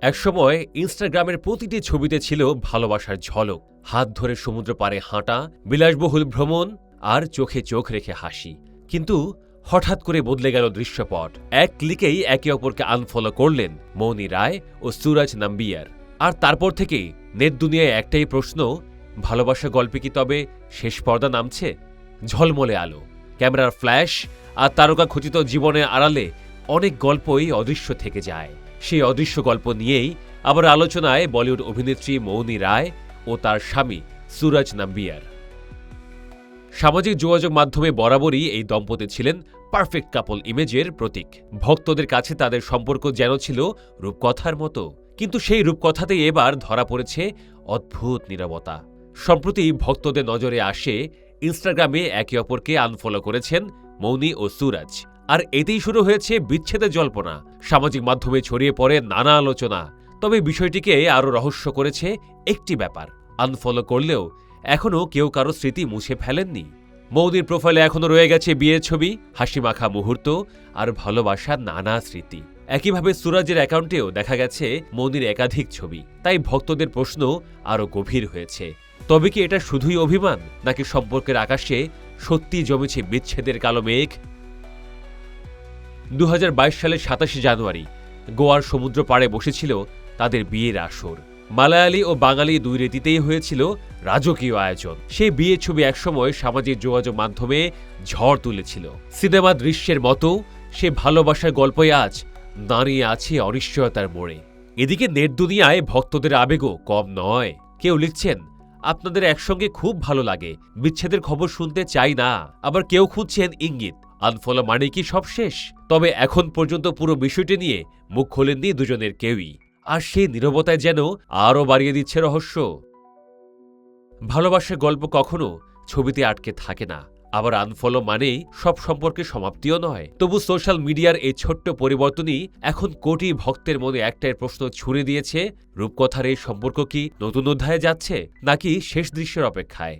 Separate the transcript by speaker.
Speaker 1: একসময় ইনস্টাগ্রামের প্রতিটি ছবিতে ছিল ভালোবাসার ঝলক, হাত ধরে সমুদ্র পাড়ে হাঁটা, বিলাসবহুল ভ্রমণ আর চোখে চোখ রেখে হাসি। কিন্তু হঠাৎ করে বদলে গেল দৃশ্যপট। এক ক্লিকেই একে অপরকে আনফলো করলেন মৌনি রায় ও সুরজ নাম্বিয়ার। আর তারপর থেকেই নেট দুনিয়ায় একটাই প্রশ্ন, ভালোবাসা গল্পে কি তবে শেষ পর্দা নামছে? ঝলমলে আলো, ক্যামেরার ফ্ল্যাশ আর তারকা খচিত জীবনের আড়ালে অনেক গল্পই অদৃশ্য থেকে যায়। সেই অদৃশ্য গল্প নিয়েই আবার আলোচনায় বলিউড অভিনেত্রী মৌনি রায় ও তার স্বামী সুরজ নাম্বিয়ার। সামাজিক যোগাযোগ মাধ্যমে বরাবরই এই দম্পতি ছিলেন পারফেক্ট কাপল ইমেজের প্রতীক। ভক্তদের কাছে তাদের সম্পর্ক যেন ছিল রূপকথার মতো। কিন্তু সেই রূপকথাতেই এবার ধরা পড়েছে অদ্ভুত নীরবতা। সম্প্রতি ভক্তদের নজরে আসে ইনস্টাগ্রামে একে অপরকে আনফলো করেছেন মৌনি ও সুরজ। আর এতেই শুরু হয়েছে বিচ্ছেদের জল্পনা। সামাজিক মাধ্যমে ছড়িয়ে পড়ে নানা আলোচনা। তবে বিষয়টিকে আরও রহস্য করেছে একটি ব্যাপার, আনফলো করলেও এখনও কেউ কারো স্মৃতি মুছে ফেলেননি। মৌনির প্রোফাইলে এখনও রয়ে গেছে বিয়ের ছবি, হাসিমাখা মুহূর্ত আর ভালোবাসার নানা স্মৃতি। একইভাবে সুরজের অ্যাকাউন্টেও দেখা গেছে মৌনির একাধিক ছবি। তাই ভক্তদের প্রশ্ন আরও গভীর হয়েছে, তবে কি এটা শুধুই অভিমান, নাকি সম্পর্কের আকাশে সত্যি জমেছে বিচ্ছেদের কালো মেঘ? 2022 সালের 27 জানুয়ারি গোয়ার সমুদ্র পাড়ে বসেছিল তাদের বিয়ের আসর। মালায়ালি ও বাঙালি দুই রীতিতেই হয়েছিল রাজকীয় আয়োজন। সেই বিয়ের ছবি একসময় সামাজিক যোগাযোগ মাধ্যমে ঝড় তুলেছিল। সিনেমা দৃশ্যের মতো সে ভালোবাসার গল্পই আজ দাঁড়িয়ে আছে অনিশ্চয়তার মোড়ে। এদিকে নেট দুনিয়ায় ভক্তদের আবেগও কম নয়। কেউ লিখছেন, আপনাদের একসঙ্গে খুব ভালো লাগে, বিচ্ছেদের খবর শুনতে চাই না। আবার কেউ খুঁজছেন ইঙ্গিত, আনফলো মানে কি সব শেষ? তবে এখন পর্যন্ত পুরো বিষয়টি নিয়ে মুখ খোলেননি দুজনের কেউই। আর সেই নীরবতায় যেন আরও বাড়িয়ে দিচ্ছে রহস্য। ভালোবাসার গল্প কখনো ছবিতে আটকে থাকে না, আবার আনফলো মানেই সব সম্পর্কে সমাপ্তিও নয়। তবু সোশ্যাল মিডিয়ার এই ছোট্ট পরিবর্তনই এখন কোটি ভক্তের মনে একটাই প্রশ্ন ছুড়ে দিয়েছে, রূপকথার এই সম্পর্ক কি নতুন অধ্যায়ে যাচ্ছে, নাকি শেষ দৃশ্যের অপেক্ষায়?